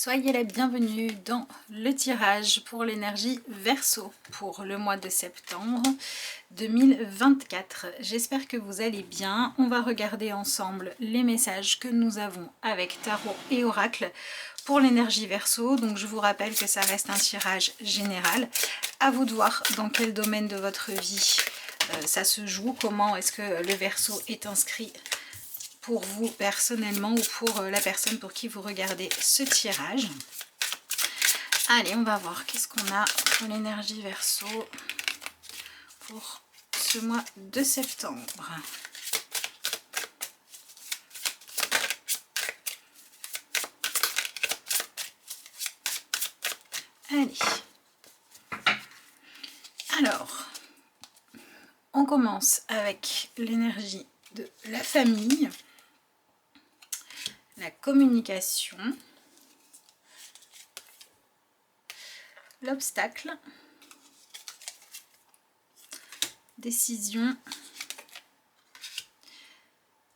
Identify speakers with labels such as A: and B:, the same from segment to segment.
A: Soyez la bienvenue dans le tirage pour l'énergie Verseau pour le mois de septembre 2024. J'espère que vous allez bien. On va regarder ensemble les messages que nous avons avec Tarot et Oracle pour l'énergie Verseau. Donc je vous rappelle que ça reste un tirage général. À vous de voir dans quel domaine de votre vie ça se joue, comment est-ce que le Verseau est inscrit pour vous personnellement ou pour la personne pour qui vous regardez ce tirage. Allez, on va voir qu'est-ce qu'on a pour l'énergie Verseau pour ce mois de septembre. Allez. Alors, on commence avec l'énergie de la famille, la communication, l'obstacle, décision,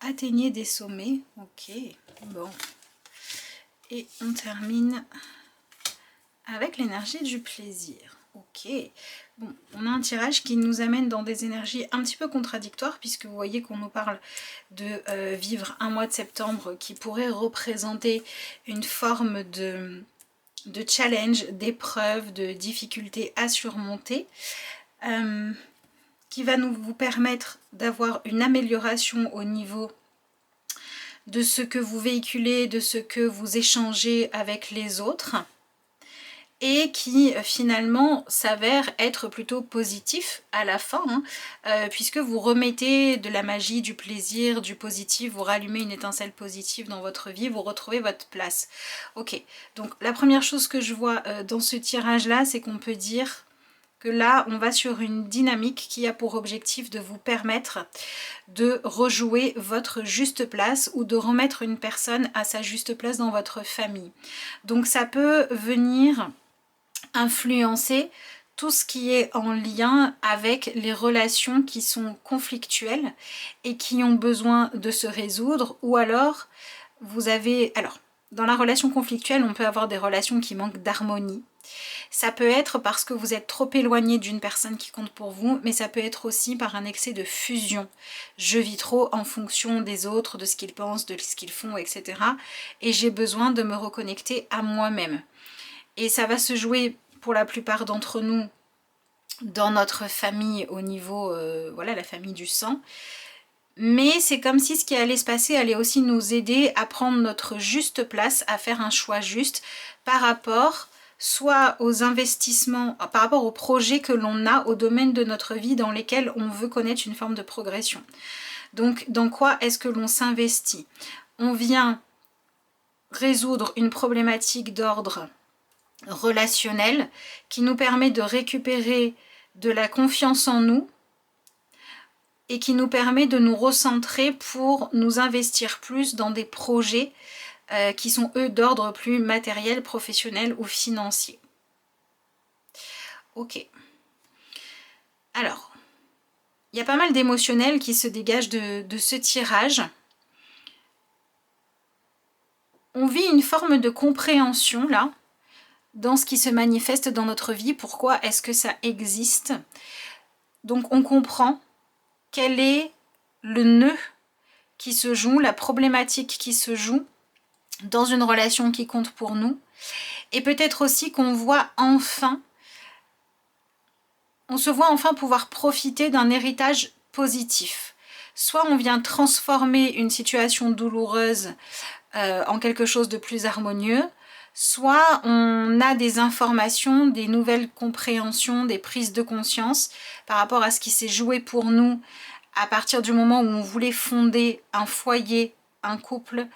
A: atteignez des sommets, ok, bon, et on termine avec l'énergie du plaisir, ok. Bon, on a un tirage qui nous amène dans des énergies un petit peu contradictoires puisque vous voyez qu'on nous parle de vivre un mois de septembre qui pourrait représenter une forme de challenge, d'épreuve, de difficulté à surmonter, qui va vous permettre d'avoir une amélioration au niveau de ce que vous véhiculez, de ce que vous échangez avec les autres, et qui finalement s'avère être plutôt positif à la fin, puisque vous remettez de la magie, du plaisir, du positif, vous rallumez une étincelle positive dans votre vie, vous retrouvez votre place. Ok, donc la première chose que je vois dans ce tirage-là, c'est qu'on peut dire que là, on va sur une dynamique qui a pour objectif de vous permettre de rejouer votre juste place ou de remettre une personne à sa juste place dans votre famille. Donc ça peut venir influencer tout ce qui est en lien avec les relations qui sont conflictuelles et qui ont besoin de se résoudre, ou alors vous avez... Alors, dans la relation conflictuelle, on peut avoir des relations qui manquent d'harmonie. Ça peut être parce que vous êtes trop éloigné d'une personne qui compte pour vous, mais ça peut être aussi par un excès de fusion. Je vis trop en fonction des autres, de ce qu'ils pensent, de ce qu'ils font, etc. Et j'ai besoin de me reconnecter à moi-même. Et ça va se jouer pour la plupart d'entre nous dans notre famille au niveau, voilà, la famille du sang. Mais c'est comme si ce qui allait se passer allait aussi nous aider à prendre notre juste place, à faire un choix juste par rapport soit aux investissements, par rapport aux projets que l'on a au domaine de notre vie dans lesquels on veut connaître une forme de progression. Donc dans quoi est-ce que l'on s'investit? On vient résoudre une problématique d'ordre relationnel qui nous permet de récupérer de la confiance en nous et qui nous permet de nous recentrer pour nous investir plus dans des projets qui sont eux d'ordre plus matériel, professionnel ou financier. Ok. Alors, il y a pas mal d'émotionnel qui se dégagent de ce tirage. On vit une forme de compréhension là, dans ce qui se manifeste dans notre vie, pourquoi est-ce que ça existe. Donc on comprend quel est le nœud qui se joue, la problématique qui se joue dans une relation qui compte pour nous. Et peut-être aussi qu'on voit enfin, on se voit enfin pouvoir profiter d'un héritage positif. Soit on vient transformer une situation douloureuse en quelque chose de plus harmonieux, soit on a des informations, des nouvelles compréhensions, des prises de conscience par rapport à ce qui s'est joué pour nous à partir du moment où on voulait fonder un foyer, un couple,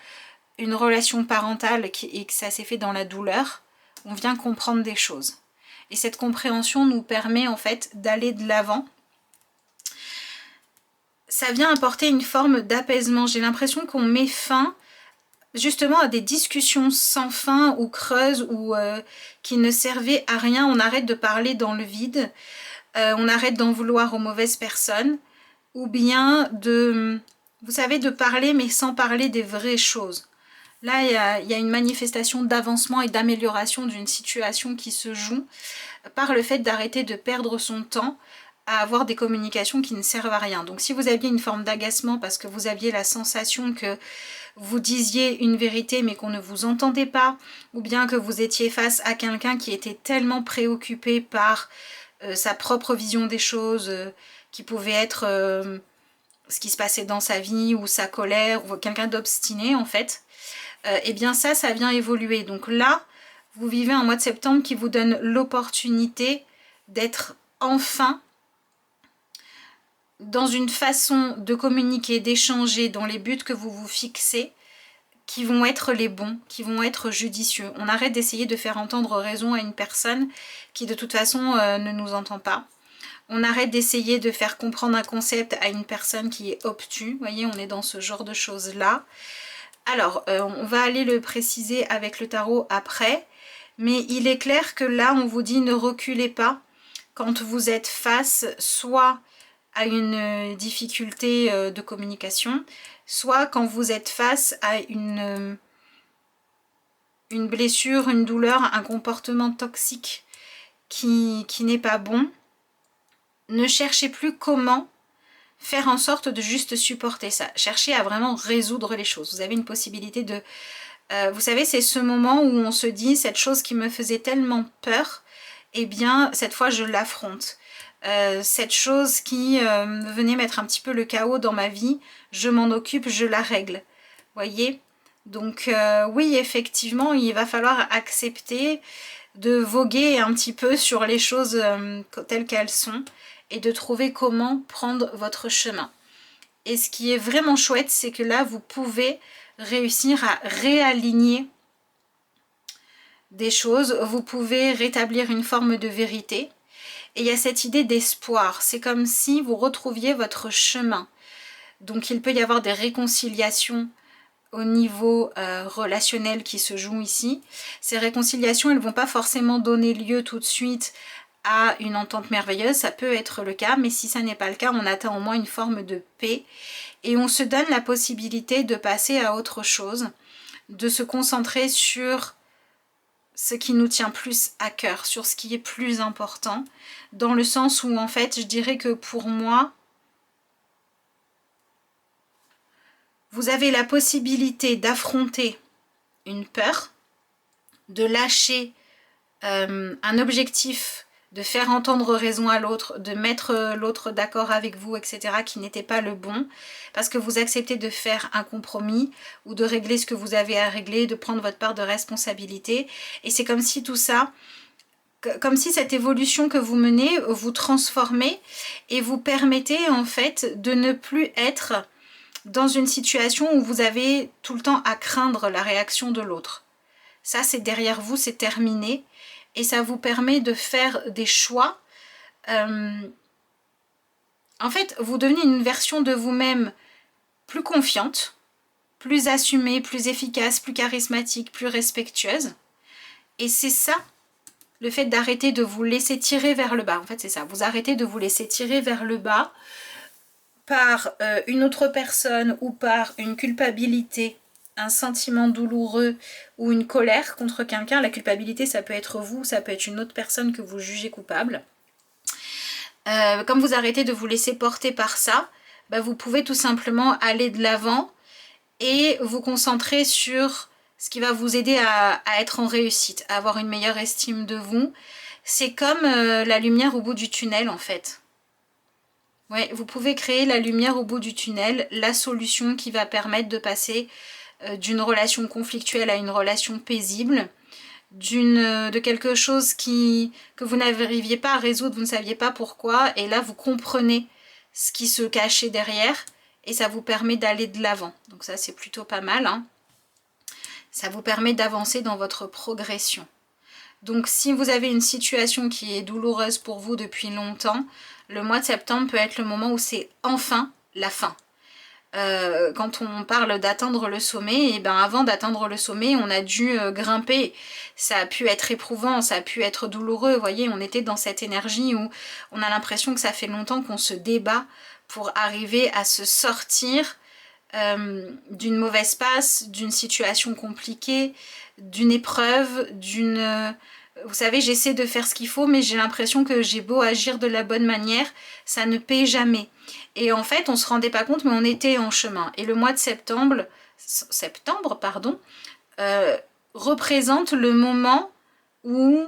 A: une relation parentale et que ça s'est fait dans la douleur. On vient comprendre des choses. Et cette compréhension nous permet en fait d'aller de l'avant. Ça vient apporter une forme d'apaisement. J'ai l'impression qu'on met fin justement à des discussions sans fin ou creuses ou qui ne servaient à rien. On arrête de parler dans le vide, on arrête d'en vouloir aux mauvaises personnes, ou bien de, vous savez, de parler mais sans parler des vraies choses. Là, il y a une manifestation d'avancement et d'amélioration d'une situation qui se joue par le fait d'arrêter de perdre son temps à avoir des communications qui ne servent à rien. Donc si vous aviez une forme d'agacement parce que vous aviez la sensation que vous disiez une vérité mais qu'on ne vous entendait pas, ou bien que vous étiez face à quelqu'un qui était tellement préoccupé par sa propre vision des choses, qui pouvait être ce qui se passait dans sa vie, ou sa colère, ou quelqu'un d'obstiné en fait, et bien ça vient évoluer. Donc là, vous vivez un mois de septembre qui vous donne l'opportunité d'être enfin dans une façon de communiquer, d'échanger, dans les buts que vous vous fixez, qui vont être les bons, qui vont être judicieux. On arrête d'essayer de faire entendre raison à une personne qui de toute façon ne nous entend pas. On arrête d'essayer de faire comprendre un concept à une personne qui est obtuse. Vous voyez, on est dans ce genre de choses-là. Alors, on va aller le préciser avec le tarot après. Mais il est clair que là, on vous dit ne reculez pas quand vous êtes face soit à une difficulté de communication, soit quand vous êtes face à une blessure, une douleur, un comportement toxique qui n'est pas bon. Ne cherchez plus comment faire en sorte de juste supporter ça. Cherchez à vraiment résoudre les choses. Vous avez une possibilité de... vous savez, c'est ce moment où on se dit, cette chose qui me faisait tellement peur, eh bien, cette fois, je l'affronte. Cette chose qui venait mettre un petit peu le chaos dans ma vie, je m'en occupe, je la règle. Voyez? Donc oui, effectivement, il va falloir accepter de voguer un petit peu sur les choses telles qu'elles sont et de trouver comment prendre votre chemin. Et ce qui est vraiment chouette, c'est que là, vous pouvez réussir à réaligner des choses, vous pouvez rétablir une forme de vérité. Et il y a cette idée d'espoir, c'est comme si vous retrouviez votre chemin. Donc il peut y avoir des réconciliations au niveau relationnel qui se jouent ici. Ces réconciliations, elles ne vont pas forcément donner lieu tout de suite à une entente merveilleuse, ça peut être le cas, mais si ça n'est pas le cas, on atteint au moins une forme de paix et on se donne la possibilité de passer à autre chose, de se concentrer sur ce qui nous tient plus à cœur, sur ce qui est plus important, dans le sens où en fait je dirais que pour moi, vous avez la possibilité d'affronter une peur, de lâcher un objectif, de faire entendre raison à l'autre, de mettre l'autre d'accord avec vous, etc., qui n'était pas le bon, parce que vous acceptez de faire un compromis ou de régler ce que vous avez à régler, de prendre votre part de responsabilité. Et c'est comme si tout ça, comme si cette évolution que vous menez, vous transformez et vous permettez en fait de ne plus être dans une situation où vous avez tout le temps à craindre la réaction de l'autre. Ça, c'est derrière vous, c'est terminé. Et ça vous permet de faire des choix. En fait, vous devenez une version de vous-même plus confiante, plus assumée, plus efficace, plus charismatique, plus respectueuse. Et c'est ça, le fait d'arrêter de vous laisser tirer vers le bas. En fait, c'est ça. Vous arrêtez de vous laisser tirer vers le bas par une autre personne ou par une culpabilité, un sentiment douloureux ou une colère contre quelqu'un. La culpabilité, ça peut être vous, ça peut être une autre personne que vous jugez coupable. Comme vous arrêtez de vous laisser porter par ça, bah vous pouvez tout simplement aller de l'avant et vous concentrer sur ce qui va vous aider à être en réussite, à avoir une meilleure estime de vous. C'est comme la lumière au bout du tunnel en fait. Ouais, vous pouvez créer la lumière au bout du tunnel, la solution qui va permettre de passer d'une relation conflictuelle à une relation paisible, de quelque chose que vous n'arriviez pas à résoudre, vous ne saviez pas pourquoi, et là vous comprenez ce qui se cachait derrière, et ça vous permet d'aller de l'avant. Donc ça c'est plutôt pas mal, hein. Ça vous permet d'avancer dans votre progression. Donc si vous avez une situation qui est douloureuse pour vous depuis longtemps, le mois de septembre peut être le moment où c'est enfin la fin. Quand on parle d'atteindre le sommet, et ben avant d'atteindre le sommet, on a dû grimper. Ça a pu être éprouvant, ça a pu être douloureux. Vous voyez, on était dans cette énergie où on a l'impression que ça fait longtemps qu'on se débat pour arriver à se sortir d'une mauvaise passe, d'une situation compliquée, d'une épreuve, vous savez, j'essaie de faire ce qu'il faut, mais j'ai l'impression que j'ai beau agir de la bonne manière, ça ne paie jamais. Et en fait, on se rendait pas compte, mais on était en chemin. Et le mois de septembre, représente le moment où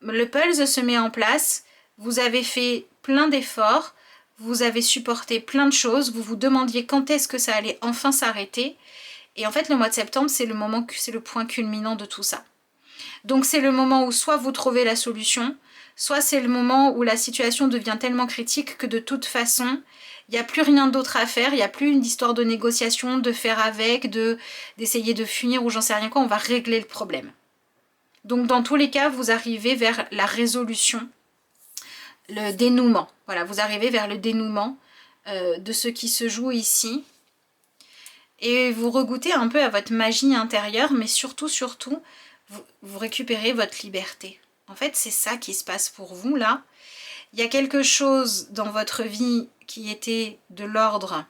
A: le pulse se met en place. Vous avez fait plein d'efforts, vous avez supporté plein de choses, vous vous demandiez quand est-ce que ça allait enfin s'arrêter. Et en fait, le mois de septembre, c'est le point culminant de tout ça. Donc c'est le moment où soit vous trouvez la solution, soit c'est le moment où la situation devient tellement critique que de toute façon, il n'y a plus rien d'autre à faire, il n'y a plus une histoire de négociation, de faire avec, d'essayer de fuir ou j'en sais rien quoi, on va régler le problème. Donc dans tous les cas, vous arrivez vers la résolution, le dénouement. Voilà, vous arrivez vers le dénouement de ce qui se joue ici. Et vous regoutez un peu à votre magie intérieure, mais surtout, vous récupérez votre liberté. En fait, c'est ça qui se passe pour vous, là. Il y a quelque chose dans votre vie qui était de l'ordre,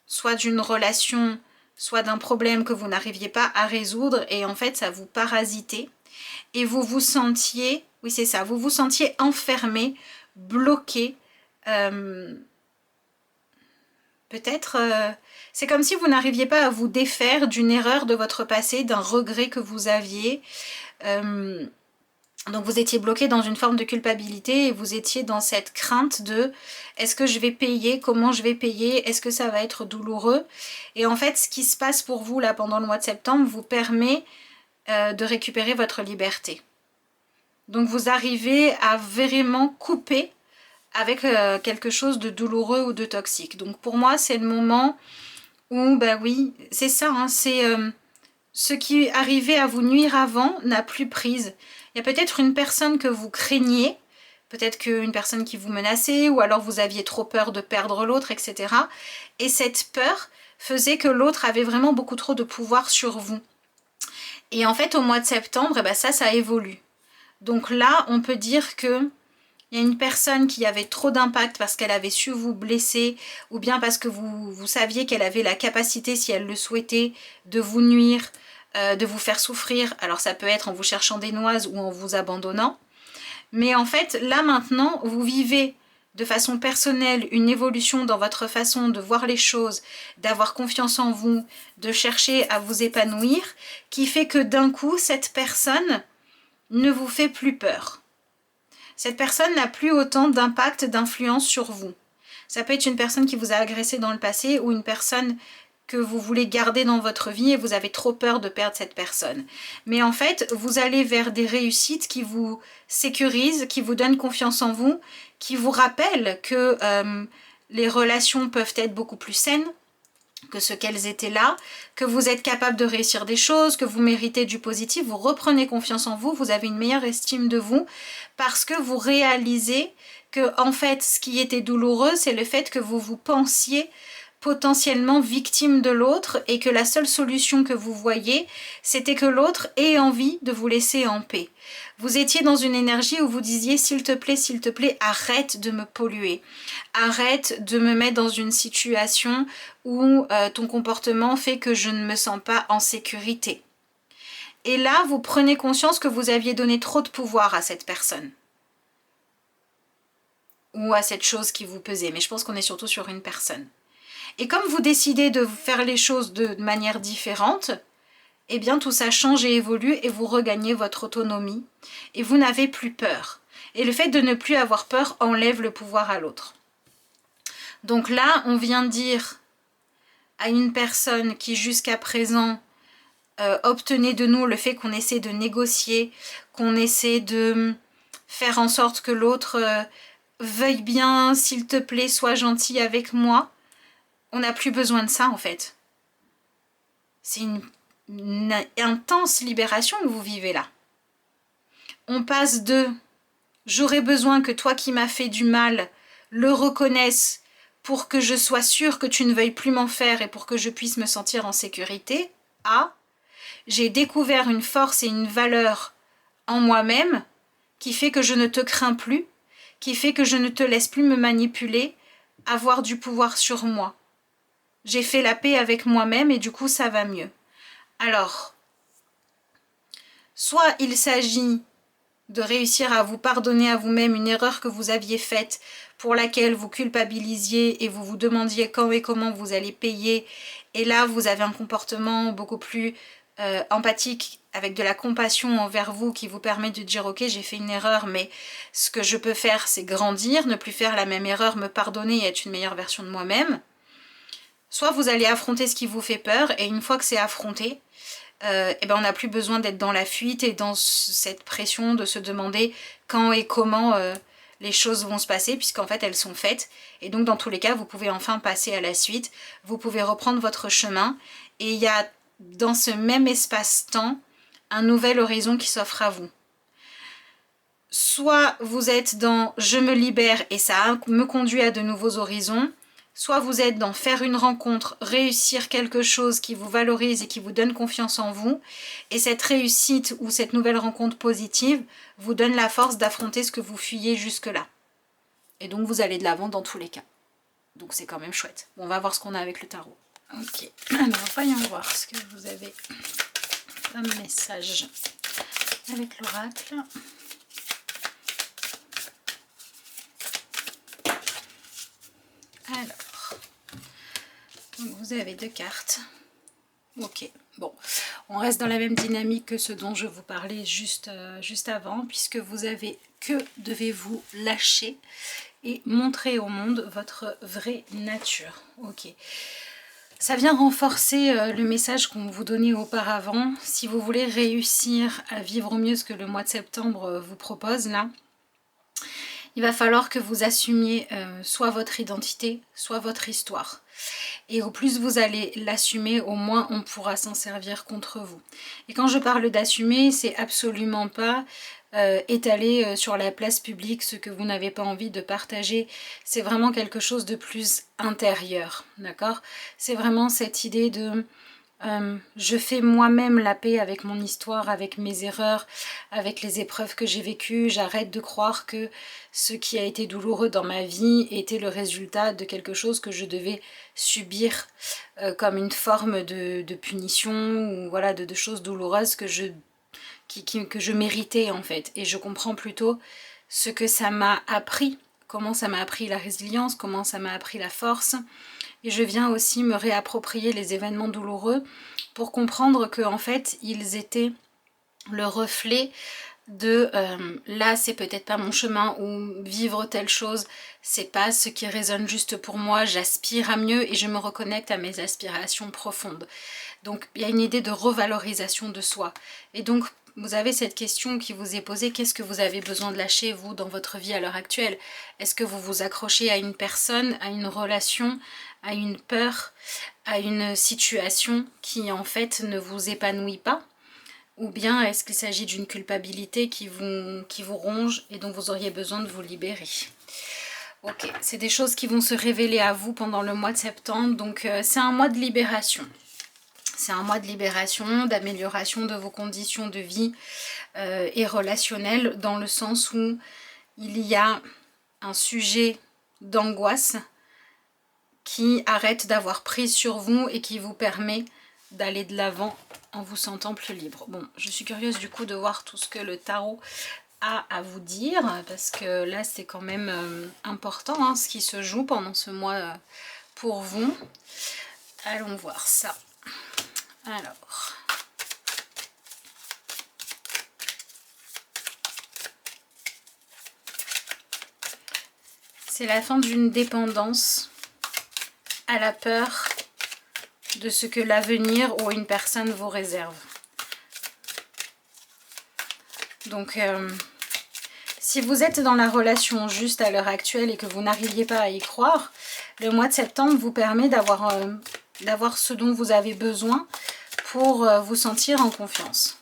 A: soit d'une relation, soit d'un problème que vous n'arriviez pas à résoudre, et en fait, ça vous parasitait. Et vous vous sentiez, oui c'est ça, vous vous sentiez enfermé, bloqué, peut-être, c'est comme si vous n'arriviez pas à vous défaire d'une erreur de votre passé, d'un regret que vous aviez. Donc vous étiez bloqué dans une forme de culpabilité et vous étiez dans cette crainte de est-ce que je vais payer, comment je vais payer, est-ce que ça va être douloureux? Et en fait, ce qui se passe pour vous là pendant le mois de septembre vous permet de récupérer votre liberté. Donc vous arrivez à vraiment couper avec quelque chose de douloureux ou de toxique. Donc pour moi, c'est le moment où, bah oui, c'est ça, hein, c'est ce qui arrivait à vous nuire avant n'a plus prise. Il y a peut-être une personne que vous craigniez, peut-être qu'une personne qui vous menaçait, ou alors vous aviez trop peur de perdre l'autre, etc. Et cette peur faisait que l'autre avait vraiment beaucoup trop de pouvoir sur vous. Et en fait, au mois de septembre, eh ben ça évolue. Donc là, on peut dire que il y a une personne qui avait trop d'impact parce qu'elle avait su vous blesser ou bien parce que vous saviez qu'elle avait la capacité, si elle le souhaitait, de vous nuire, de vous faire souffrir. Alors ça peut être en vous cherchant des noises ou en vous abandonnant. Mais en fait, là maintenant, vous vivez de façon personnelle une évolution dans votre façon de voir les choses, d'avoir confiance en vous, de chercher à vous épanouir, qui fait que d'un coup, cette personne ne vous fait plus peur. Cette personne n'a plus autant d'impact, d'influence sur vous. Ça peut être une personne qui vous a agressé dans le passé ou une personne que vous voulez garder dans votre vie et vous avez trop peur de perdre cette personne. Mais en fait, vous allez vers des réussites qui vous sécurisent, qui vous donnent confiance en vous, qui vous rappellent que les relations peuvent être beaucoup plus saines que ce qu'elles étaient là, que vous êtes capable de réussir des choses, que vous méritez du positif, vous reprenez confiance en vous, vous avez une meilleure estime de vous, parce que vous réalisez que en fait, ce qui était douloureux, c'est le fait que vous vous pensiez potentiellement victime de l'autre et que la seule solution que vous voyez, c'était que l'autre ait envie de vous laisser en paix. Vous étiez dans une énergie où vous disiez s'il te plaît, arrête de me polluer. Arrête de me mettre dans une situation où ton comportement fait que je ne me sens pas en sécurité. Et là, vous prenez conscience que vous aviez donné trop de pouvoir à cette personne. Ou à cette chose qui vous pesait. Mais je pense qu'on est surtout sur une personne. Et comme vous décidez de faire les choses de manière différente, eh bien tout ça change et évolue et vous regagnez votre autonomie et vous n'avez plus peur. Et le fait de ne plus avoir peur enlève le pouvoir à l'autre. Donc là, on vient dire à une personne qui jusqu'à présent obtenait de nous le fait qu'on essaie de négocier, qu'on essaie de faire en sorte que l'autre veuille bien, s'il te plaît, sois gentil avec moi. On n'a plus besoin de ça en fait. C'est une intense libération que vous vivez là. On passe de j'aurais besoin que toi qui m'as fait du mal le reconnaisses pour que je sois sûre que tu ne veuilles plus m'en faire et pour que je puisse me sentir en sécurité à j'ai découvert une force et une valeur en moi-même qui fait que je ne te crains plus, qui fait que je ne te laisse plus me manipuler, avoir du pouvoir sur moi. j'ai fait la paix avec moi-même et du coup ça va mieux. Alors, soit il s'agit de réussir à vous pardonner à vous-même une erreur que vous aviez faite pour laquelle vous culpabilisiez et vous vous demandiez quand et comment vous allez payer, et là vous avez un comportement beaucoup plus empathique avec de la compassion envers vous qui vous permet de dire ok, j'ai fait une erreur, mais ce que je peux faire c'est grandir, ne plus faire la même erreur, me pardonner et être une meilleure version de moi-même. Soit vous allez affronter ce qui vous fait peur, et une fois que c'est affronté, et ben on n'a plus besoin d'être dans la fuite et dans cette pression de se demander quand et comment les choses vont se passer, puisqu'en fait elles sont faites. Et donc dans tous les cas, vous pouvez enfin passer à la suite, vous pouvez reprendre votre chemin, et il y a dans ce même espace-temps un nouvel horizon qui s'offre à vous. Soit vous êtes dans « je me libère » et ça me conduit à de nouveaux horizons, soit vous êtes dans faire une rencontre, réussir quelque chose qui vous valorise et qui vous donne confiance en vous. Et cette réussite ou cette nouvelle rencontre positive vous donne la force d'affronter ce que vous fuyez jusque-là. Et donc vous allez de l'avant dans tous les cas. Donc c'est quand même chouette. Bon, on va voir ce qu'on a avec le tarot. Ok, alors voyons voir ce que vous avez comme message avec l'oracle. Alors, donc vous avez 2 cartes. Ok, bon, on reste dans la même dynamique que ce dont je vous parlais juste avant, puisque vous avez que devez-vous lâcher et montrer au monde votre vraie nature. Ok, ça vient renforcer le message qu'on vous donnait auparavant. Si vous voulez réussir à vivre au mieux ce que le mois de septembre vous propose là, il va falloir que vous assumiez soit votre identité, soit votre histoire. Et au plus vous allez l'assumer, au moins on pourra s'en servir contre vous. Et quand je parle d'assumer, c'est absolument pas étaler sur la place publique ce que vous n'avez pas envie de partager. C'est vraiment quelque chose de plus intérieur, d'accord? C'est vraiment cette idée de... je fais moi-même la paix avec mon histoire, avec mes erreurs, avec les épreuves que j'ai vécues. J'arrête de croire que ce qui a été douloureux dans ma vie était le résultat de quelque chose que je devais subir comme une forme de punition ou voilà, de choses douloureuses que je méritais en fait. Et je comprends plutôt ce que ça m'a appris, comment ça m'a appris la résilience, comment ça m'a appris la force. Et je viens aussi me réapproprier les événements douloureux pour comprendre que en fait ils étaient le reflet de là c'est peut-être pas mon chemin, ou vivre telle chose c'est pas ce qui résonne juste pour moi, j'aspire à mieux et je me reconnecte à mes aspirations profondes. Donc il y a une idée de revalorisation de soi. Et donc vous avez cette question qui vous est posée, qu'est-ce que vous avez besoin de lâcher vous dans votre vie à l'heure actuelle? Est-ce que vous vous accrochez à une personne, à une relation, à une peur, à une situation qui en fait ne vous épanouit pas? Ou bien est-ce qu'il s'agit d'une culpabilité qui vous ronge et dont vous auriez besoin de vous libérer? Ok, c'est des choses qui vont se révéler à vous pendant le mois de septembre, donc c'est un mois de libération. C'est un mois de libération, d'amélioration de vos conditions de vie et relationnelles, dans le sens où il y a un sujet d'angoisse qui arrête d'avoir prise sur vous et qui vous permet d'aller de l'avant en vous sentant plus libre. Bon, je suis curieuse du coup de voir tout ce que le tarot a à vous dire, parce que là c'est quand même important hein, ce qui se joue pendant ce mois pour vous. Allons voir ça. Alors, c'est la fin d'une dépendance à la peur de ce que l'avenir ou une personne vous réserve. Donc, si vous êtes dans la relation juste à l'heure actuelle et que vous n'arriviez pas à y croire, le mois de septembre vous permet d'avoir ce dont vous avez besoin pour vous sentir en confiance.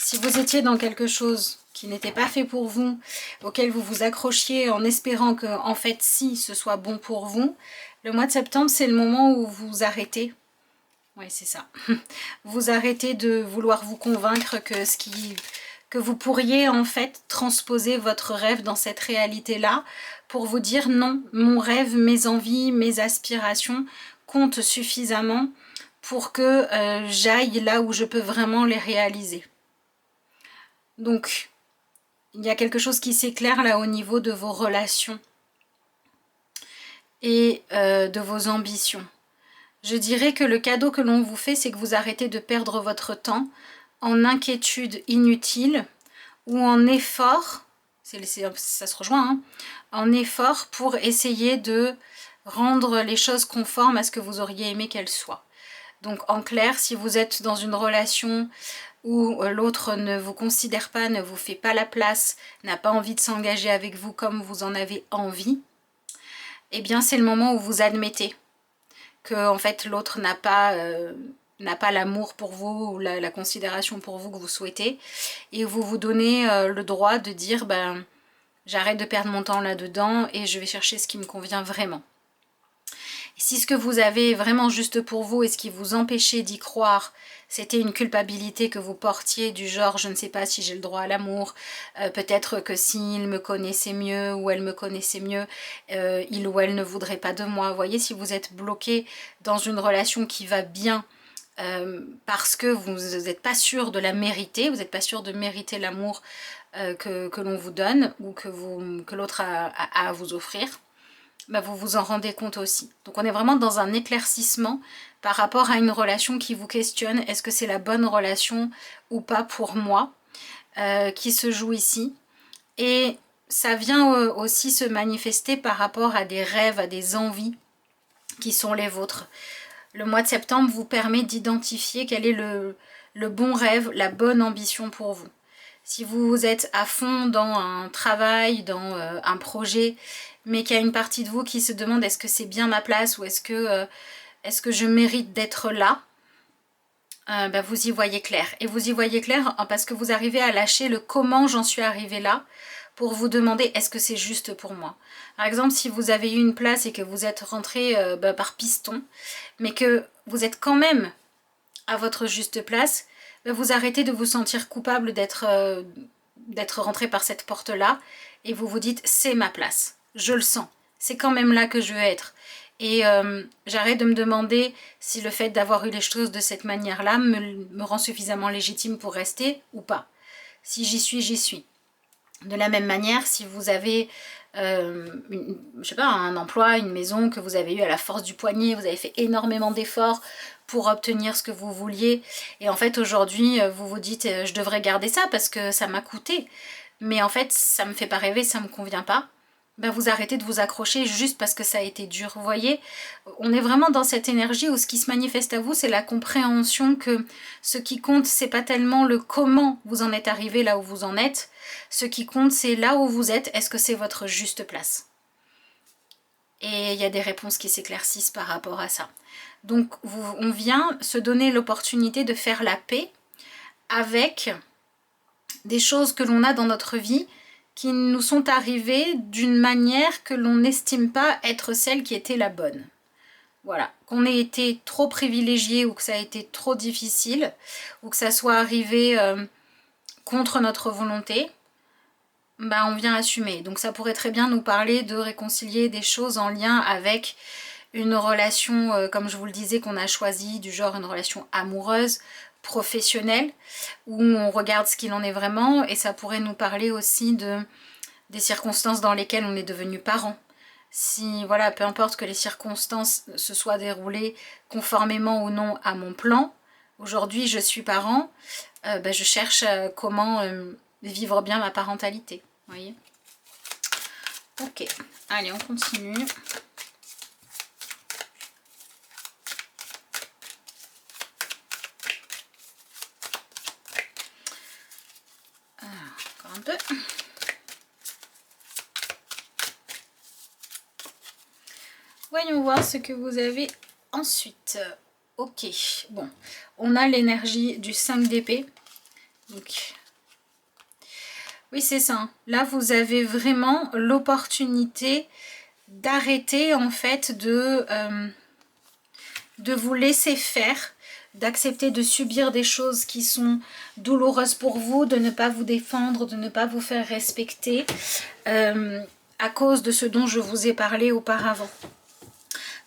A: Si vous étiez dans quelque chose qui n'était pas fait pour vous, auquel vous vous accrochiez en espérant que, en fait, si ce soit bon pour vous, le mois de septembre, c'est le moment où vous arrêtez. Oui, c'est ça. Vous arrêtez de vouloir vous convaincre que vous pourriez, en fait, transposer votre rêve dans cette réalité-là pour vous dire non, mon rêve, mes envies, mes aspirations comptent suffisamment pour que j'aille là où je peux vraiment les réaliser. Donc, il y a quelque chose qui s'éclaire là au niveau de vos relations et de vos ambitions. Je dirais que le cadeau que l'on vous fait, c'est que vous arrêtez de perdre votre temps en inquiétude inutile ou en effort, ça se rejoint, hein, en effort pour essayer de rendre les choses conformes à ce que vous auriez aimé qu'elles soient. Donc en clair, si vous êtes dans une relation où l'autre ne vous considère pas, ne vous fait pas la place, n'a pas envie de s'engager avec vous comme vous en avez envie, eh bien c'est le moment où vous admettez que en fait l'autre n'a pas l'amour pour vous ou la considération pour vous que vous souhaitez, et vous vous donnez le droit de dire ben j'arrête de perdre mon temps là-dedans et je vais chercher ce qui me convient vraiment. Et si ce que vous avez est vraiment juste pour vous et ce qui vous empêchait d'y croire, c'était une culpabilité que vous portiez du genre je ne sais pas si j'ai le droit à l'amour, peut-être que s'il me connaissait mieux ou elle me connaissait mieux, il ou elle ne voudrait pas de moi. Vous voyez, si vous êtes bloqué dans une relation qui va bien parce que vous n'êtes pas sûr de la mériter, vous n'êtes pas sûr de mériter l'amour que l'on vous donne ou que l'autre a à vous offrir, bah vous vous en rendez compte aussi. Donc on est vraiment dans un éclaircissement par rapport à une relation qui vous questionne, est-ce que c'est la bonne relation ou pas pour moi, qui se joue ici. Et ça vient aussi se manifester par rapport à des rêves, à des envies qui sont les vôtres. Le mois de septembre vous permet d'identifier quel est le bon rêve, la bonne ambition pour vous. Si vous êtes à fond dans un travail, dans un projet, mais qu'il y a une partie de vous qui se demande est-ce que c'est bien ma place ou est-ce que je mérite d'être là, bah vous y voyez clair. Et vous y voyez clair parce que vous arrivez à lâcher le comment j'en suis arrivé là pour vous demander est-ce que c'est juste pour moi. Par exemple, si vous avez eu une place et que vous êtes rentré par piston, mais que vous êtes quand même à votre juste place, bah vous arrêtez de vous sentir coupable d'être rentré par cette porte-là et vous vous dites c'est ma place, je le sens, c'est quand même là que je veux être. Et j'arrête de me demander si le fait d'avoir eu les choses de cette manière-là me rend suffisamment légitime pour rester ou pas. Si j'y suis, j'y suis. De la même manière, si vous avez je sais pas, un emploi, une maison que vous avez eu à la force du poignet, vous avez fait énormément d'efforts pour obtenir ce que vous vouliez, et en fait aujourd'hui vous vous dites je devrais garder ça parce que ça m'a coûté, mais en fait ça me fait pas rêver, ça me convient pas, ben vous arrêtez de vous accrocher juste parce que ça a été dur. Vous voyez, on est vraiment dans cette énergie où ce qui se manifeste à vous, c'est la compréhension que ce qui compte, c'est pas tellement le comment vous en êtes arrivé là où vous en êtes, ce qui compte c'est là où vous êtes, est-ce que c'est votre juste place? Et il y a des réponses qui s'éclaircissent par rapport à ça. Donc on vient se donner l'opportunité de faire la paix avec des choses que l'on a dans notre vie qui nous sont arrivées d'une manière que l'on n'estime pas être celle qui était la bonne. Voilà, qu'on ait été trop privilégié ou que ça a été trop difficile ou que ça soit arrivé contre notre volonté, bah on vient assumer. Donc ça pourrait très bien nous parler de réconcilier des choses en lien avec une relation, comme je vous le disais, qu'on a choisie, du genre une relation amoureuse, professionnelle, où on regarde ce qu'il en est vraiment, et ça pourrait nous parler aussi des circonstances dans lesquelles on est devenu parent. Si, voilà, peu importe que les circonstances se soient déroulées conformément ou non à mon plan, aujourd'hui je suis parent, je cherche comment vivre bien ma parentalité, vous voyez. Ok, allez, on continue. Encore un peu. Voyons voir ce que vous avez ensuite. Ok, bon, on a l'énergie du 5 d'épée. Donc, oui, c'est ça. Là, vous avez vraiment l'opportunité d'arrêter en fait de vous laisser faire, d'accepter de subir des choses qui sont douloureuses pour vous, de ne pas vous défendre, de ne pas vous faire respecter à cause de ce dont je vous ai parlé auparavant.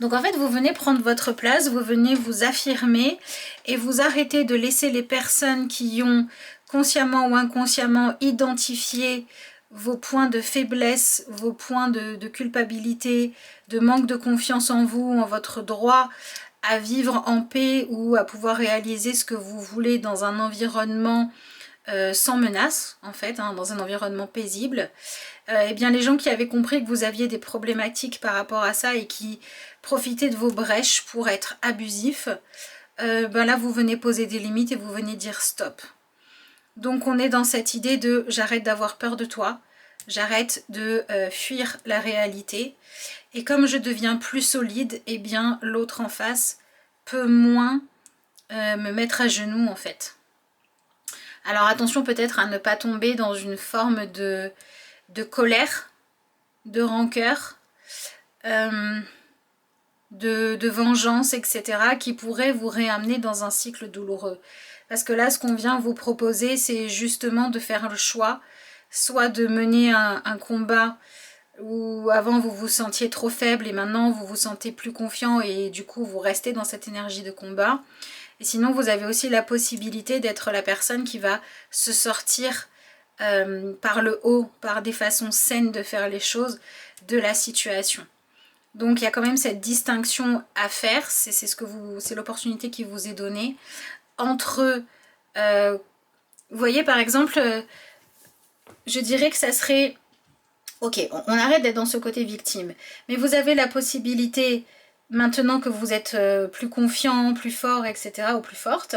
A: Donc en fait, vous venez prendre votre place, vous venez vous affirmer et vous arrêtez de laisser les personnes qui ont consciemment ou inconsciemment identifié vos points de faiblesse, vos points de culpabilité, de manque de confiance en vous, en votre droit à vivre en paix ou à pouvoir réaliser ce que vous voulez dans un environnement sans menace, en fait, hein, dans un environnement paisible. Eh bien les gens qui avaient compris que vous aviez des problématiques par rapport à ça et qui profitaient de vos brèches pour être abusifs, ben là vous venez poser des limites et vous venez dire stop. Donc on est dans cette idée de j'arrête d'avoir peur de toi, j'arrête de fuir la réalité, et comme je deviens plus solide, eh bien l'autre en face peut moins me mettre à genoux en fait. Alors attention peut-être à ne pas tomber dans une forme de colère, de rancœur, de vengeance, etc. qui pourrait vous réamener dans un cycle douloureux. Parce que là, ce qu'on vient vous proposer, c'est justement de faire le choix, soit de mener un combat où avant vous vous sentiez trop faible et maintenant vous vous sentez plus confiant et du coup vous restez dans cette énergie de combat. Et sinon, vous avez aussi la possibilité d'être la personne qui va se sortir par le haut, par des façons saines de faire les choses, de la situation. Donc il y a quand même cette distinction à faire, c'est l'opportunité qui vous est donnée entre, vous voyez par exemple, je dirais que ça serait, ok, on arrête d'être dans ce côté victime, mais vous avez la possibilité, maintenant que vous êtes plus confiant, plus fort, etc., ou plus forte,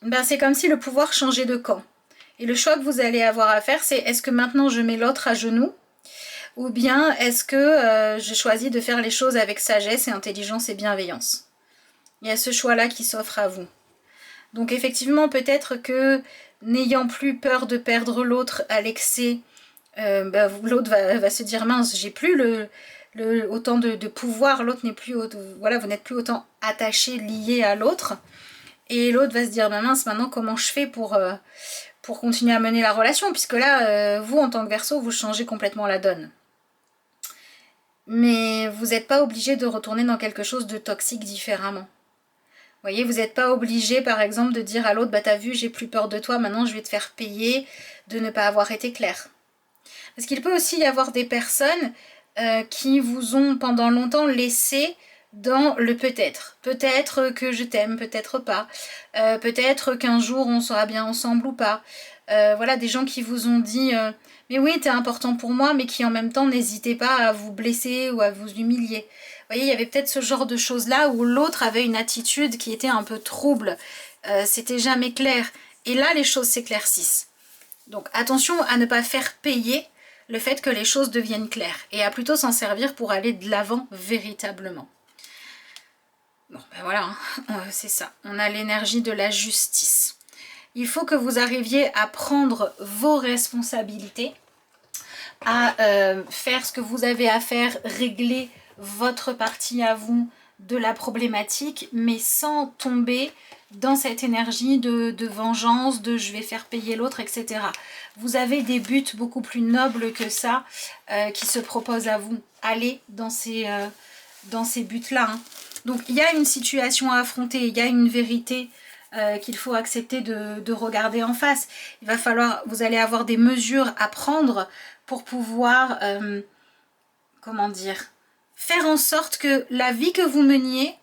A: ben c'est comme si le pouvoir changeait de camp. Et le choix que vous allez avoir à faire, c'est est-ce que maintenant je mets l'autre à genoux, ou bien est-ce que je choisis de faire les choses avec sagesse et intelligence et bienveillance. Il y a ce choix-là qui s'offre à vous. Donc effectivement, peut-être que n'ayant plus peur de perdre l'autre à l'excès, l'autre va se dire mince, j'ai plus autant de pouvoir, l'autre n'est plus, voilà, vous n'êtes plus autant attaché, lié à l'autre. Et l'autre va se dire mince, maintenant comment je fais pour continuer à mener la relation, puisque là, vous en tant que Verseau, vous changez complètement la donne. Mais vous n'êtes pas obligé de retourner dans quelque chose de toxique différemment. Vous voyez, vous n'êtes pas obligé, par exemple, de dire à l'autre, bah t'as vu, j'ai plus peur de toi, maintenant je vais te faire payer de ne pas avoir été clair. Parce qu'il peut aussi y avoir des personnes qui vous ont pendant longtemps laissé dans le peut-être. Peut-être que je t'aime, peut-être pas. Peut-être qu'un jour on sera bien ensemble ou pas. Voilà, des gens qui vous ont dit mais oui, t'es important pour moi, mais qui en même temps n'hésitaient pas à vous blesser ou à vous humilier. Vous voyez, il y avait peut-être ce genre de choses-là où l'autre avait une attitude qui était un peu trouble. C'était jamais clair. Et là, les choses s'éclaircissent. Donc attention à ne pas faire payer le fait que les choses deviennent claires et à plutôt s'en servir pour aller de l'avant véritablement. Bon, ben voilà, hein, c'est ça. On a l'énergie de la justice. Il faut que vous arriviez à prendre vos responsabilités, à faire ce que vous avez à faire, régler votre partie à vous de la problématique, mais sans tomber dans cette énergie de vengeance, de je vais faire payer l'autre, etc. Vous avez des buts beaucoup plus nobles que ça qui se proposent à vous. Allez dans ces buts-là. Hein. Donc il y a une situation à affronter, il y a une vérité qu'il faut accepter de regarder en face. Il va falloir, vous allez avoir des mesures à prendre pour pouvoir, comment dire, faire en sorte que la vie que vous meniez,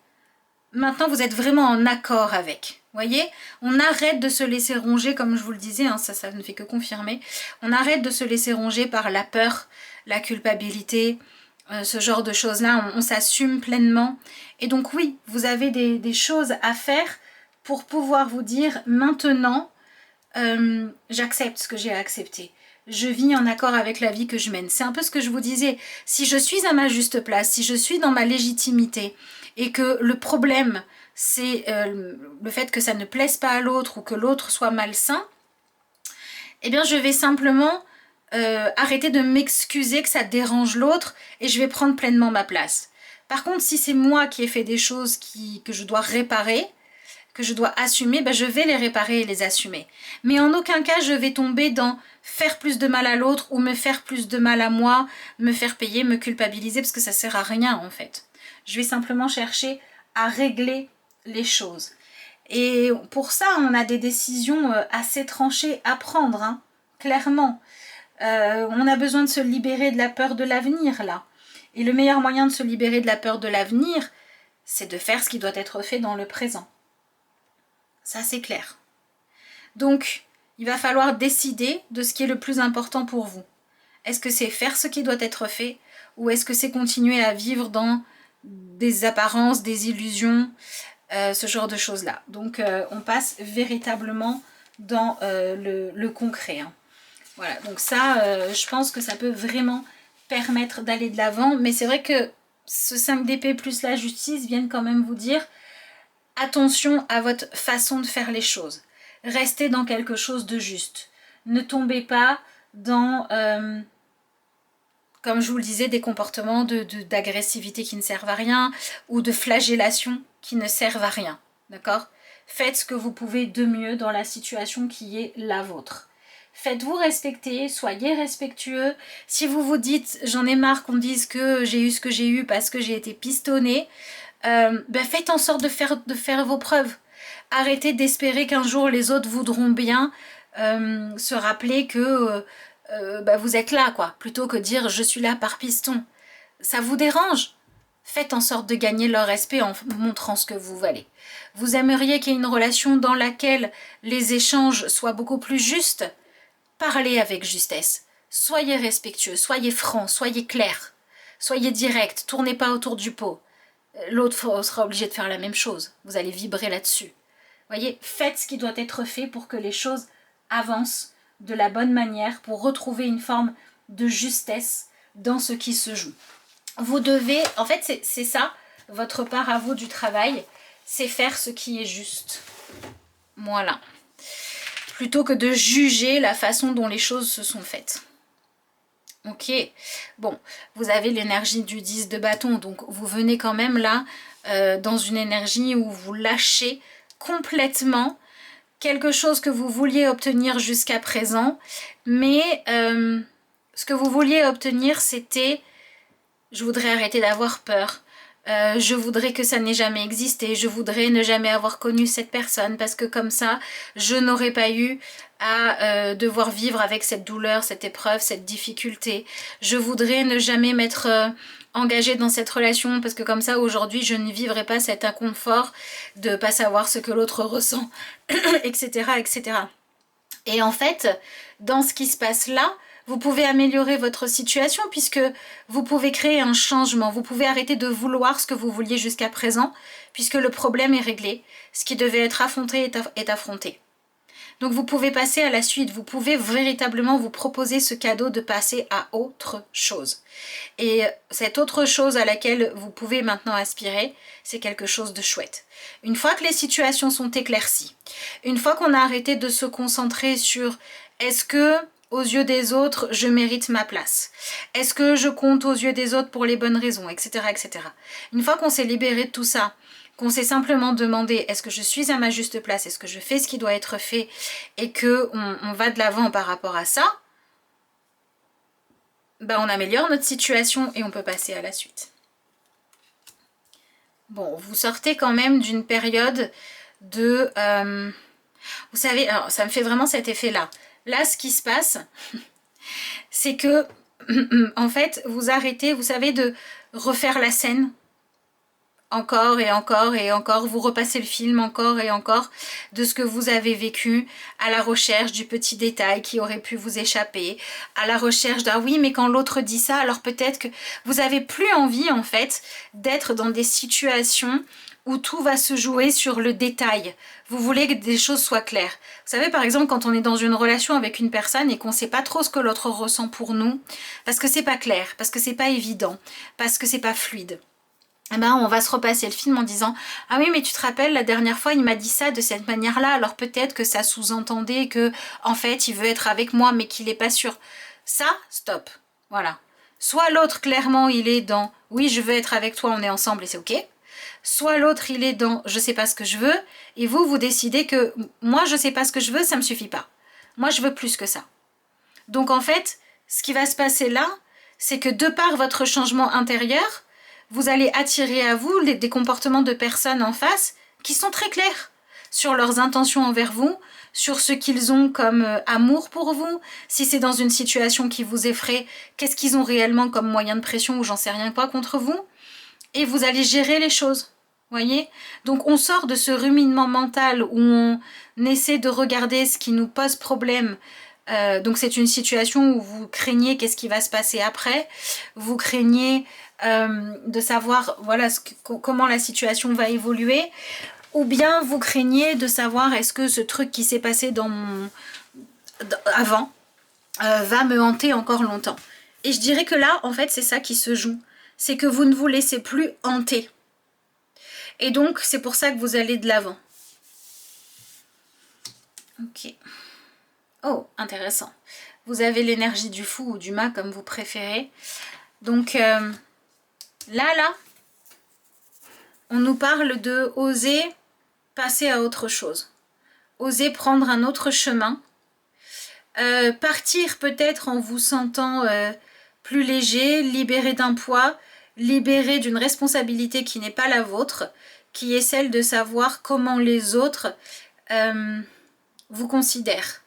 A: maintenant vous êtes vraiment en accord avec. Vous voyez, on arrête de se laisser ronger, comme je vous le disais, hein, ça ne fait que confirmer. On arrête de se laisser ronger par la peur, la culpabilité, ce genre de choses-là. On s'assume pleinement. Et donc oui, vous avez des choses à faire pour pouvoir vous dire maintenant, j'accepte ce que j'ai à accepter. Je vis en accord avec la vie que je mène. C'est un peu ce que je vous disais. Si je suis à ma juste place, si je suis dans ma légitimité et que le problème, c'est le fait que ça ne plaise pas à l'autre ou que l'autre soit malsain, eh bien je vais simplement arrêter de m'excuser que ça dérange l'autre et je vais prendre pleinement ma place. Par contre, si c'est moi qui ai fait des choses que je dois réparer, que je dois assumer, ben je vais les réparer et les assumer. Mais en aucun cas, je vais tomber dans faire plus de mal à l'autre ou me faire plus de mal à moi, me faire payer, me culpabiliser, parce que ça sert à rien en fait. Je vais simplement chercher à régler les choses. Et pour ça, on a des décisions assez tranchées à prendre, hein, clairement. On a besoin de se libérer de la peur de l'avenir, là. Et le meilleur moyen de se libérer de la peur de l'avenir, c'est de faire ce qui doit être fait dans le présent. Ça, c'est clair. Donc, il va falloir décider de ce qui est le plus important pour vous. Est-ce que c'est faire ce qui doit être fait ou est-ce que c'est continuer à vivre dans des apparences, des illusions, ce genre de choses-là. Donc, on passe véritablement dans le concret. Hein. Voilà, donc ça, je pense que ça peut vraiment permettre d'aller de l'avant. Mais c'est vrai que ce 5 d'épée plus la justice viennent quand même vous dire attention à votre façon de faire les choses. Restez dans quelque chose de juste. Ne tombez pas dans, comme je vous le disais, des comportements d'agressivité qui ne servent à rien ou de flagellation qui ne servent à rien. D'accord ? Faites ce que vous pouvez de mieux dans la situation qui est la vôtre. Faites-vous respecter, soyez respectueux. Si vous vous dites, j'en ai marre qu'on dise que j'ai eu ce que j'ai eu parce que j'ai été pistonnée, faites en sorte de faire vos preuves. Arrêtez d'espérer qu'un jour les autres voudront bien se rappeler que vous êtes là, quoi, plutôt que dire je suis là par piston. Ça vous dérange? Faites en sorte de gagner leur respect en montrant ce que vous valez. Vous aimeriez qu'il y ait une relation dans laquelle les échanges soient beaucoup plus justes? Parlez avec justesse. Soyez respectueux, soyez franc, soyez clair. Soyez direct, tournez pas autour du pot. L'autre sera obligé de faire la même chose. Vous allez vibrer là-dessus. Voyez, faites ce qui doit être fait pour que les choses avancent de la bonne manière, pour retrouver une forme de justesse dans ce qui se joue. Vous devez, en fait c'est ça, votre part à vous du travail, c'est faire ce qui est juste. Voilà. Plutôt que de juger la façon dont les choses se sont faites. Ok, bon, vous avez l'énergie du 10 de bâton, donc vous venez quand même là dans une énergie où vous lâchez complètement quelque chose que vous vouliez obtenir jusqu'à présent, mais ce que vous vouliez obtenir, c'était je voudrais arrêter d'avoir peur. Je voudrais que ça n'ait jamais existé, je voudrais ne jamais avoir connu cette personne parce que comme ça, je n'aurais pas eu à devoir vivre avec cette douleur, cette épreuve, cette difficulté. Je voudrais ne jamais m'être engagée dans cette relation parce que comme ça, aujourd'hui, je ne vivrais pas cet inconfort de ne pas savoir ce que l'autre ressent, etc., etc. Et en fait, dans ce qui se passe là, vous pouvez améliorer votre situation puisque vous pouvez créer un changement. Vous pouvez arrêter de vouloir ce que vous vouliez jusqu'à présent puisque le problème est réglé. Ce qui devait être affronté est affronté. Donc vous pouvez passer à la suite. Vous pouvez véritablement vous proposer ce cadeau de passer à autre chose. Et cette autre chose à laquelle vous pouvez maintenant aspirer, c'est quelque chose de chouette. Une fois que les situations sont éclaircies, une fois qu'on a arrêté de se concentrer sur est-ce que aux yeux des autres, je mérite ma place? Est-ce que je compte aux yeux des autres pour les bonnes raisons, etc., etc. Une fois qu'on s'est libéré de tout ça, qu'on s'est simplement demandé est-ce que je suis à ma juste place, est-ce que je fais ce qui doit être fait et qu'on va de l'avant par rapport à ça, on améliore notre situation et on peut passer à la suite. Bon, vous sortez quand même d'une période de... vous savez, alors ça me fait vraiment cet effet-là. Là, ce qui se passe, c'est que, en fait, vous arrêtez, vous savez, de refaire la scène encore et encore et encore. Vous repassez le film encore et encore de ce que vous avez vécu à la recherche du petit détail qui aurait pu vous échapper, à la recherche d'un oui, mais quand l'autre dit ça, alors peut-être que vous n'avez plus envie, en fait, d'être dans des situations où tout va se jouer sur le détail. Vous voulez que des choses soient claires. Vous savez, par exemple, quand on est dans une relation avec une personne et qu'on ne sait pas trop ce que l'autre ressent pour nous, parce que c'est pas clair, parce que c'est pas évident, parce que c'est pas fluide, on va se repasser le film en disant « Ah oui, mais tu te rappelles, la dernière fois, il m'a dit ça de cette manière-là, alors peut-être que ça sous-entendait que, en fait, il veut être avec moi, mais qu'il n'est pas sûr. » Ça, stop. Voilà. Soit l'autre, clairement, il est dans « Oui, je veux être avec toi, on est ensemble et c'est ok. » soit l'autre il est dans je sais pas ce que je veux, et vous décidez que moi je sais pas ce que je veux, ça me suffit pas. Moi je veux plus que ça. Donc en fait, ce qui va se passer là, c'est que de par votre changement intérieur, vous allez attirer à vous des comportements de personnes en face qui sont très clairs sur leurs intentions envers vous, sur ce qu'ils ont comme amour pour vous, si c'est dans une situation qui vous effraie, qu'est-ce qu'ils ont réellement comme moyen de pression ou j'en sais rien quoi contre vous, et vous allez gérer les choses. Voyez? Donc on sort de ce ruminement mental où on essaie de regarder ce qui nous pose problème. Donc c'est une situation où vous craignez qu'est-ce qui va se passer après, vous craignez de savoir voilà comment la situation va évoluer, ou bien vous craignez de savoir est-ce que ce truc qui s'est passé avant va me hanter encore longtemps. Et je dirais que là, en fait, c'est ça qui se joue. C'est que vous ne vous laissez plus hanter. Et donc, c'est pour ça que vous allez de l'avant. Ok. Oh, intéressant. Vous avez l'énergie du fou ou du mât, comme vous préférez. Donc, là, on nous parle de oser passer à autre chose. Oser prendre un autre chemin. Partir peut-être en vous sentant plus léger, libéré d'un poids, libéré d'une responsabilité qui n'est pas la vôtre, qui est celle de savoir comment les autres vous considèrent.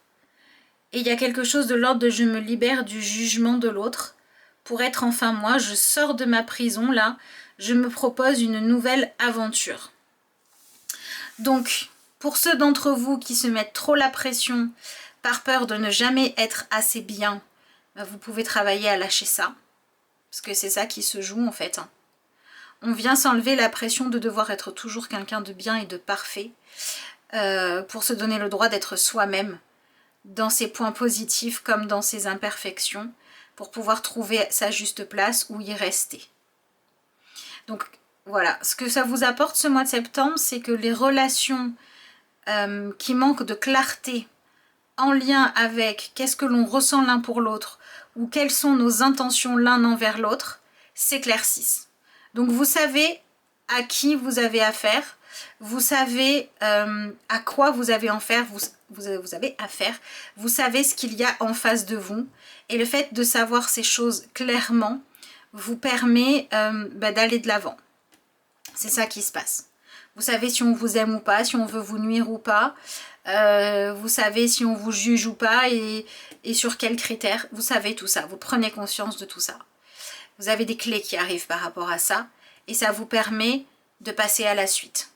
A: Et il y a quelque chose de l'ordre de je me libère du jugement de l'autre pour être enfin moi, je sors de ma prison là, je me propose une nouvelle aventure. Donc, pour ceux d'entre vous qui se mettent trop la pression par peur de ne jamais être assez bien, vous pouvez travailler à lâcher ça. Parce que c'est ça qui se joue en fait. On vient s'enlever la pression de devoir être toujours quelqu'un de bien et de parfait pour se donner le droit d'être soi-même dans ses points positifs comme dans ses imperfections pour pouvoir trouver sa juste place ou y rester. Donc voilà, ce que ça vous apporte ce mois de septembre, c'est que les relations qui manquent de clarté en lien avec qu'est-ce que l'on ressent l'un pour l'autre ou quelles sont nos intentions l'un envers l'autre, s'éclaircissent. Donc vous savez à qui vous avez affaire, vous savez à quoi vous avez affaire, vous savez ce qu'il y a en face de vous, et le fait de savoir ces choses clairement vous permet d'aller de l'avant. C'est ça qui se passe. Vous savez si on vous aime ou pas, si on veut vous nuire ou pas, vous savez si on vous juge ou pas et sur quels critères, vous savez tout ça, vous prenez conscience de tout ça. Vous avez des clés qui arrivent par rapport à ça et ça vous permet de passer à la suite.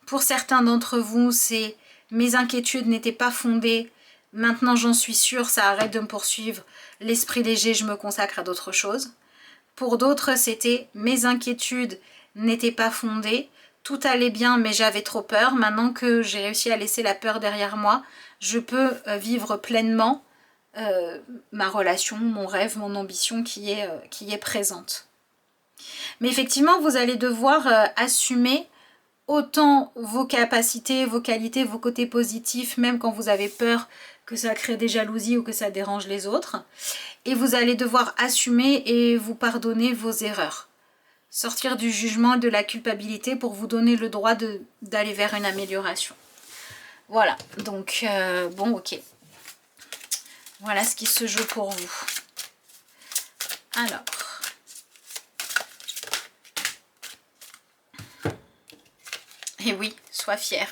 A: Pour certains d'entre vous, c'est mes inquiétudes n'étaient pas fondées, maintenant j'en suis sûre, ça arrête de me poursuivre, l'esprit léger, je me consacre à d'autres choses. Pour d'autres, c'était mes inquiétudes n'étaient pas fondées, tout allait bien mais j'avais trop peur, maintenant que j'ai réussi à laisser la peur derrière moi, je peux vivre pleinement ma relation, mon rêve, mon ambition qui est présente. Mais effectivement, vous allez devoir assumer autant vos capacités, vos qualités, vos côtés positifs, même quand vous avez peur que ça crée des jalousies ou que ça dérange les autres. Et vous allez devoir assumer et vous pardonner vos erreurs. Sortir du jugement et de la culpabilité pour vous donner le droit d'aller vers une amélioration. Voilà, donc bon, ok. Voilà ce qui se joue pour vous. Alors. Et oui, sois fier.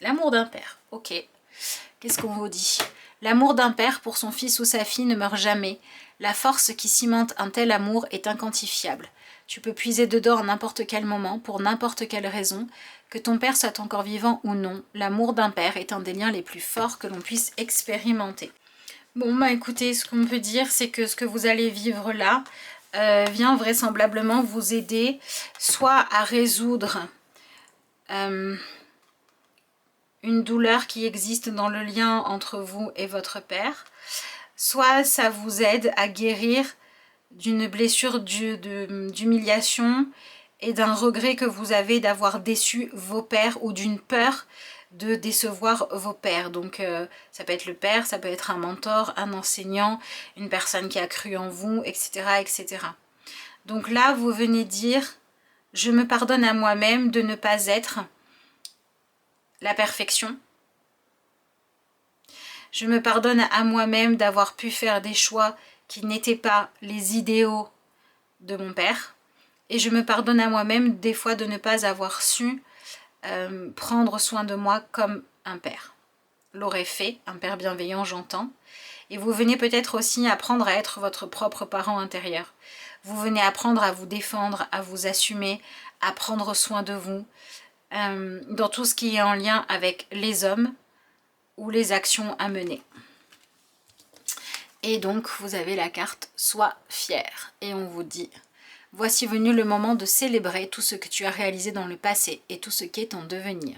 A: L'amour d'un père, ok. Qu'est-ce qu'on vous dit? L'amour d'un père pour son fils ou sa fille ne meurt jamais. La force qui cimente un tel amour est inquantifiable. Tu peux puiser dedans à n'importe quel moment, pour n'importe quelle raison, que ton père soit encore vivant ou non. L'amour d'un père est un des liens les plus forts que l'on puisse expérimenter. Bon, bah écoutez, ce qu'on peut dire, c'est que ce que vous allez vivre là vient vraisemblablement vous aider soit à résoudre une douleur qui existe dans le lien entre vous et votre père, soit ça vous aide à guérir d'une blessure d'humiliation et d'un regret que vous avez d'avoir déçu vos pères ou d'une peur de décevoir vos pères. Donc ça peut être le père, ça peut être un mentor, un enseignant, une personne qui a cru en vous, etc. etc. Donc là, vous venez dire Je me pardonne à moi-même de ne pas être la perfection. Je me pardonne à moi-même d'avoir pu faire des choix qui n'étaient pas les idéaux de mon père. Et je me pardonne à moi-même des fois de ne pas avoir su prendre soin de moi comme un père l'aurait fait, un père bienveillant, j'entends. Et vous venez peut-être aussi apprendre à être votre propre parent intérieur. Vous venez apprendre à vous défendre, à vous assumer, à prendre soin de vous, dans tout ce qui est en lien avec les hommes ou les actions à mener. Et donc, vous avez la carte « Sois fier ». Et on vous dit « Voici venu le moment de célébrer tout ce que tu as réalisé dans le passé et tout ce qui est en devenir.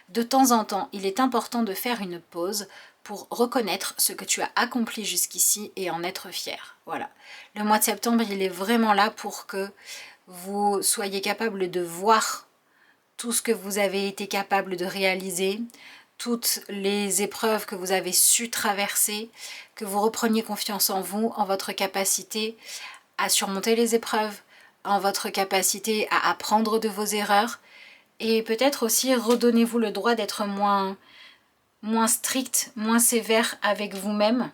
A: De temps en temps, il est important de faire une pause pour reconnaître ce que tu as accompli jusqu'ici et en être fier. » Voilà. Le mois de septembre, il est vraiment là pour que vous soyez capable de voir tout ce que vous avez été capable de réaliser, toutes les épreuves que vous avez su traverser, que vous repreniez confiance en vous, en votre capacité à surmonter les épreuves, en votre capacité à apprendre de vos erreurs, et peut-être aussi redonnez-vous le droit d'être moins strict, moins sévère avec vous-même.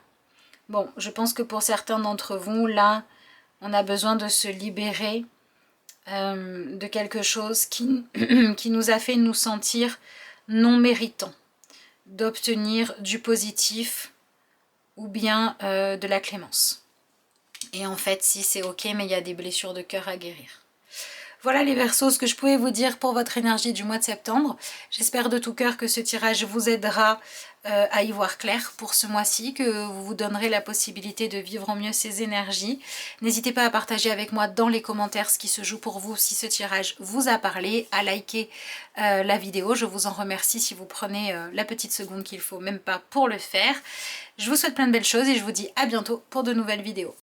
A: Bon, je pense que pour certains d'entre vous, là, on a besoin de se libérer de quelque chose qui nous a fait nous sentir non méritants d'obtenir du positif ou bien de la clémence. Et en fait, si c'est ok, mais il y a des blessures de cœur à guérir. Voilà les Verseaux, ce que je pouvais vous dire pour votre énergie du mois de septembre. J'espère de tout cœur que ce tirage vous aidera à y voir clair pour ce mois-ci, que vous vous donnerez la possibilité de vivre au mieux ces énergies. N'hésitez pas à partager avec moi dans les commentaires ce qui se joue pour vous, si ce tirage vous a parlé, à liker la vidéo. Je vous en remercie si vous prenez la petite seconde qu'il faut, même pas pour le faire. Je vous souhaite plein de belles choses et je vous dis à bientôt pour de nouvelles vidéos.